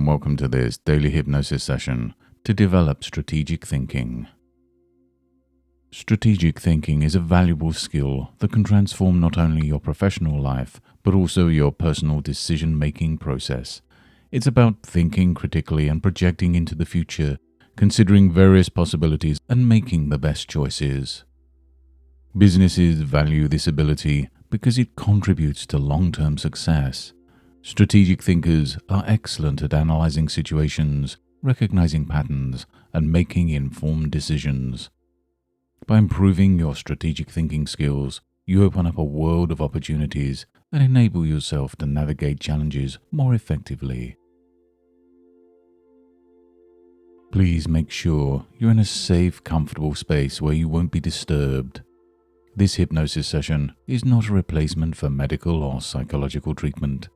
and welcome to this daily hypnosis session to develop strategic thinking. Strategic thinking is a valuable skill that can transform not only your professional life, but also your personal decision-making process. It's about thinking critically and projecting into the future, considering various possibilities and making the best choices. Businesses value this ability because it contributes to long-term success. Strategic thinkers are excellent at analyzing situations, recognizing patterns, and making informed decisions. By improving your strategic thinking skills, you open up a world of opportunities and enable yourself to navigate challenges more effectively. Please make sure you're in a safe, comfortable space where you won't be disturbed. This hypnosis session is not a replacement for medical or psychological treatment.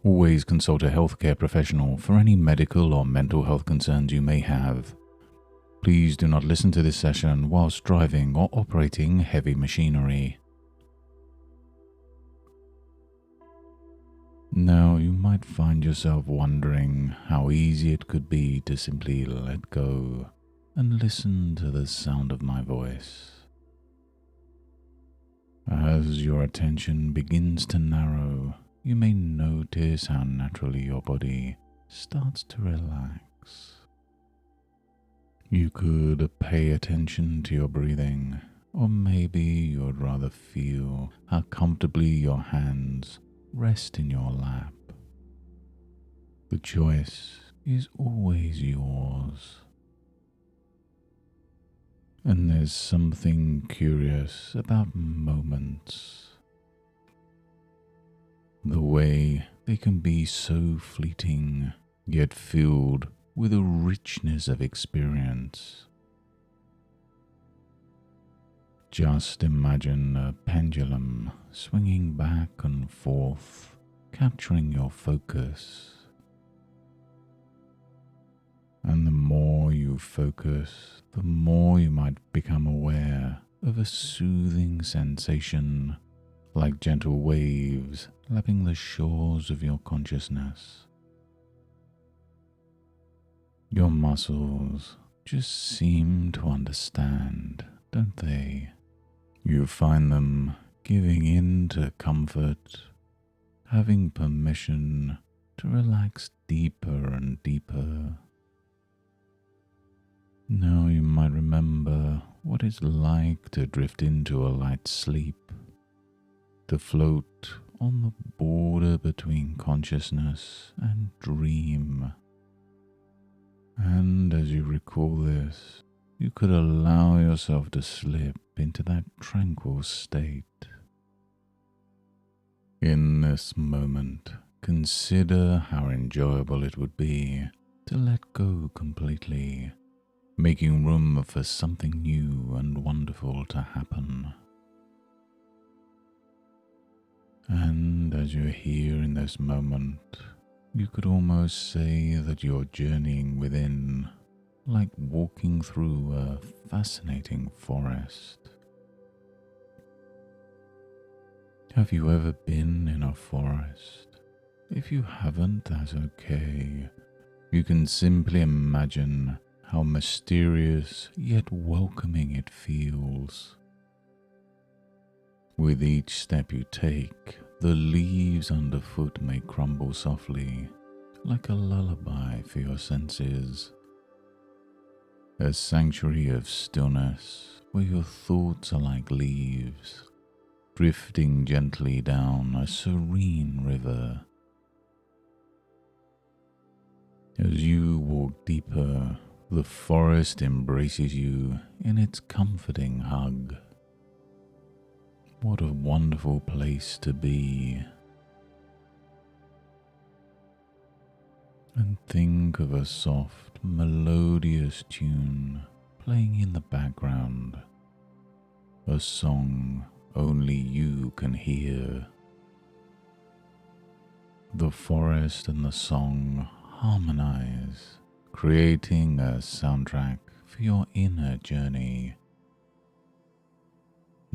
Always consult a healthcare professional for any medical or mental health concerns you may have. Please do not listen to this session whilst driving or operating heavy machinery. Now, you might find yourself wondering how easy it could be to simply let go and listen to the sound of my voice. As your attention begins to narrow, you may notice how naturally your body starts to relax. You could pay attention to your breathing, or maybe you would rather feel how comfortably your hands rest in your lap. The choice is always yours. And there's something curious about moments. The way they can be so fleeting, yet filled with a richness of experience. Just imagine a pendulum swinging back and forth, capturing your focus. And the more you focus, the more you might become aware of a soothing sensation, like gentle waves lapping the shores of your consciousness. Your muscles just seem to understand, don't they? You find them giving in to comfort, having permission to relax deeper and deeper. Now you might remember what it's like to drift into a light sleep, to float on the border between consciousness and dream. And as you recall this, you could allow yourself to slip into that tranquil state. In this moment, consider how enjoyable it would be to let go completely, making room for something new and wonderful to happen. And as you're here in this moment, you could almost say that you're journeying within, like walking through a fascinating forest. Have you ever been in a forest? If you haven't, that's okay. You can simply imagine how mysterious yet welcoming it feels. With each step you take, the leaves underfoot may crumble softly, like a lullaby for your senses. A sanctuary of stillness where your thoughts are like leaves, drifting gently down a serene river. As you walk deeper, the forest embraces you in its comforting hug. What a wonderful place to be. And think of a soft, melodious tune playing in the background. A song only you can hear. The forest and the song harmonize, creating a soundtrack for your inner journey.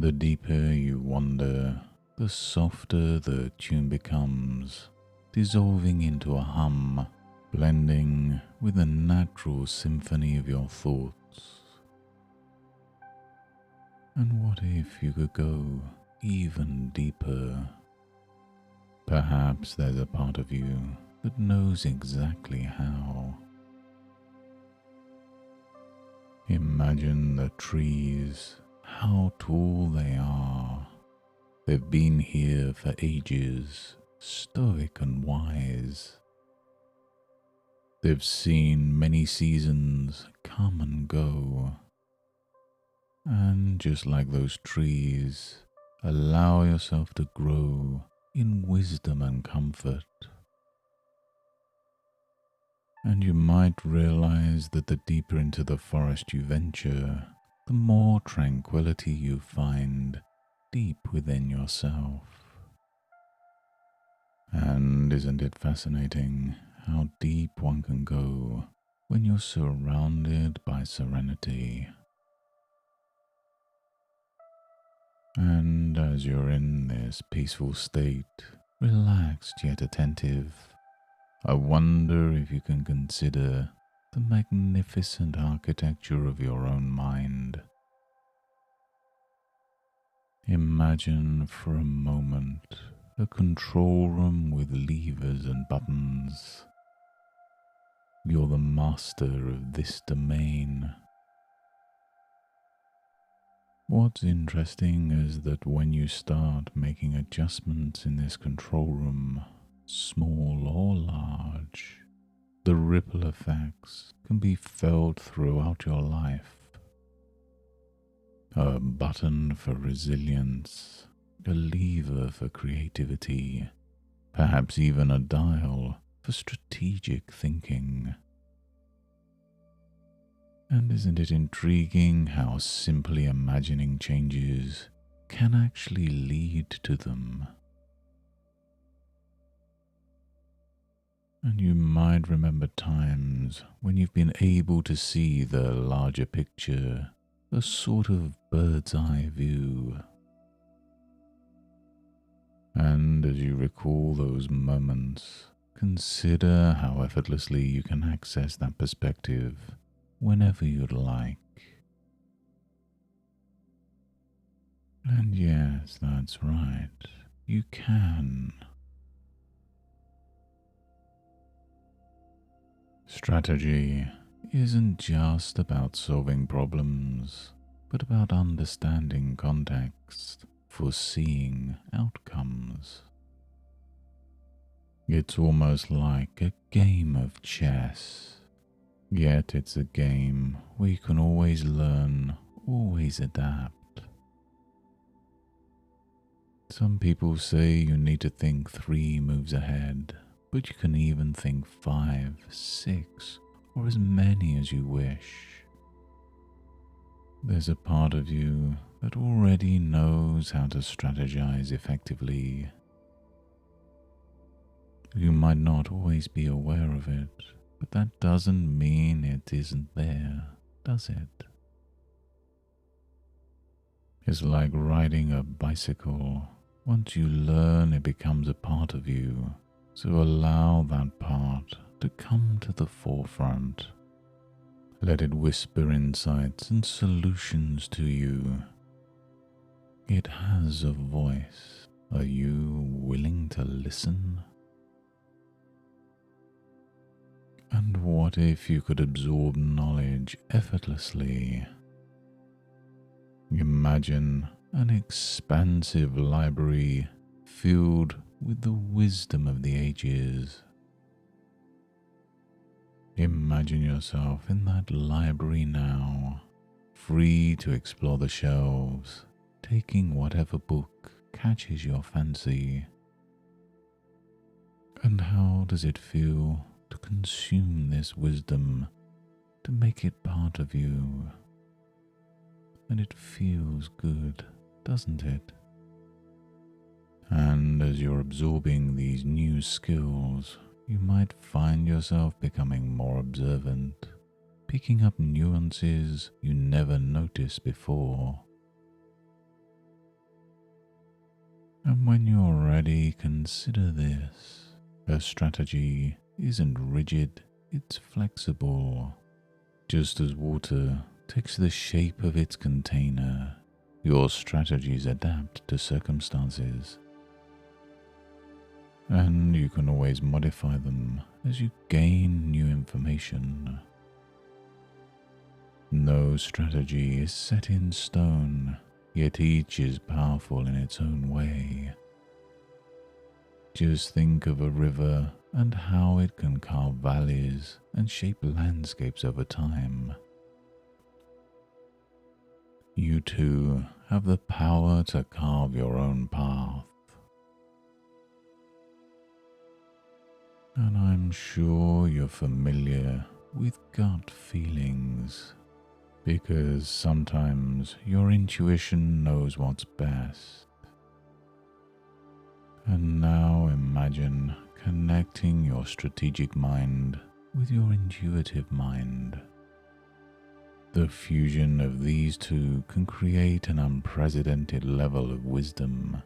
The deeper you wander, the softer the tune becomes, dissolving into a hum blending with the natural symphony of your thoughts. And what if you could go even deeper? Perhaps there's a part of you that knows exactly how. Imagine the trees, how tall they are. They've been here for ages, stoic and wise. They've seen many seasons come and go. And just like those trees, allow yourself to grow in wisdom and comfort. And you might realize that the deeper into the forest you venture, the more tranquility you find deep within yourself. And isn't it fascinating how deep one can go when you're surrounded by serenity? And as you're in this peaceful state, relaxed yet attentive, I wonder if you can consider the magnificent architecture of your own mind. Imagine for a moment a control room with levers and buttons. You're the master of this domain. What's interesting is that when you start making adjustments in this control room, small or large, the ripple effects can be felt throughout your life. A button for resilience, a lever for creativity, perhaps even a dial for strategic thinking. And isn't it intriguing how simply imagining changes can actually lead to them? And you might remember times when you've been able to see the larger picture, a sort of bird's eye view. And as you recall those moments, consider how effortlessly you can access that perspective whenever you'd like. And yes, that's right, you can. Strategy isn't just about solving problems, but about understanding context, foreseeing outcomes. It's almost like a game of chess, yet it's a game where you can always learn, always adapt. Some people say you need to think 3 moves ahead, but you can even think 5, 6, or as many as you wish. There's a part of you that already knows how to strategize effectively. You might not always be aware of it, but that doesn't mean it isn't there, does it? It's like riding a bicycle. Once you learn, it becomes a part of you. So allow that part to come to the forefront. Let it whisper insights and solutions to you. It has a voice. Are you willing to listen? And what if you could absorb knowledge effortlessly? Imagine an expansive library filled with the wisdom of the ages. Imagine yourself in that library now, free to explore the shelves, taking whatever book catches your fancy. And how does it feel to consume this wisdom, to make it part of you? And it feels good, doesn't it? And as you're absorbing these new skills, you might find yourself becoming more observant, picking up nuances you never noticed before. And when you're ready, consider this: a strategy isn't rigid, it's flexible. Just as water takes the shape of its container, your strategies adapt to circumstances, and you can always modify them as you gain new information. No strategy is set in stone, yet each is powerful in its own way. Just think of a river and how it can carve valleys and shape landscapes over time. You too have the power to carve your own path. And I'm sure you're familiar with gut feelings, because sometimes your intuition knows what's best. And now imagine connecting your strategic mind with your intuitive mind. The fusion of these two can create an unprecedented level of wisdom.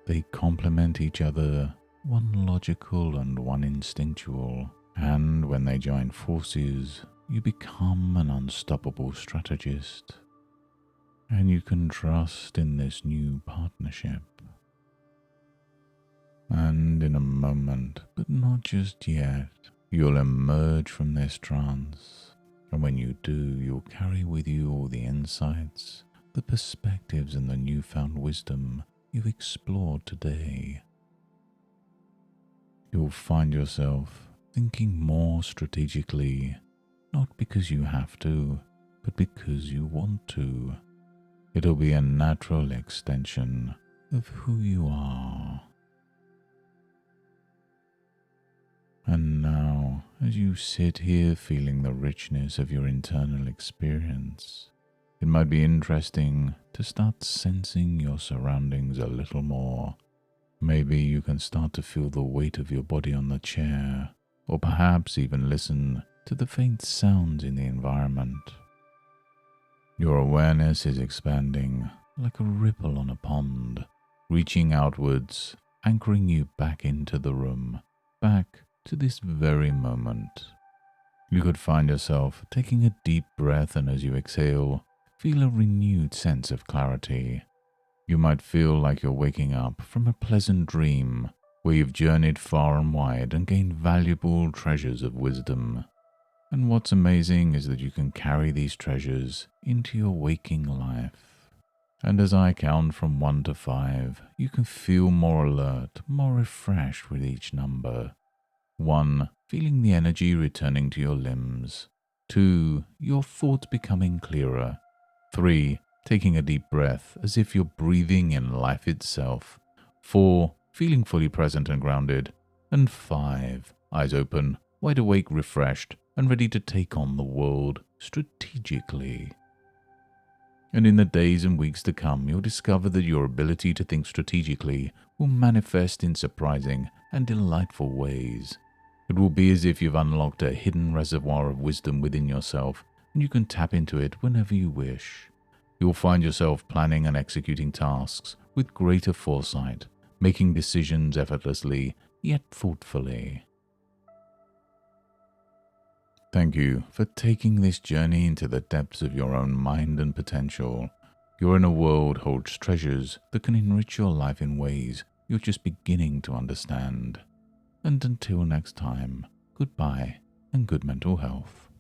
They complement each other, one logical and one instinctual, and when they join forces, you become an unstoppable strategist. And you can trust in this new partnership. And in a moment, but not just yet, you'll emerge from this trance. And when you do, you'll carry with you all the insights, the perspectives, and the newfound wisdom you've explored today. You'll find yourself thinking more strategically, not because you have to, but because you want to. It'll be a natural extension of who you are. And now, as you sit here feeling the richness of your internal experience, it might be interesting to start sensing your surroundings a little more. Maybe you can start to feel the weight of your body on the chair, or perhaps even listen to the faint sounds in the environment. Your awareness is expanding like a ripple on a pond, reaching outwards, anchoring you back into the room, back to this very moment. You could find yourself taking a deep breath, and as you exhale, feel a renewed sense of clarity. You might feel like you're waking up from a pleasant dream where you've journeyed far and wide and gained valuable treasures of wisdom. And what's amazing is that you can carry these treasures into your waking life. And as I count from 1 to 5, you can feel more alert, more refreshed with each number. 1, feeling the energy returning to your limbs. 2, your thoughts becoming clearer. 3, taking a deep breath as if you're breathing in life itself. 4, feeling fully present and grounded. And 5, eyes open, wide awake, refreshed, and ready to take on the world strategically. And in the days and weeks to come, you'll discover that your ability to think strategically will manifest in surprising and delightful ways. It will be as if you've unlocked a hidden reservoir of wisdom within yourself, and you can tap into it whenever you wish. You'll find yourself planning and executing tasks with greater foresight, making decisions effortlessly, yet thoughtfully. Thank you for taking this journey into the depths of your own mind and potential. Your inner world holds treasures that can enrich your life in ways you're just beginning to understand. And until next time, goodbye and good mental health.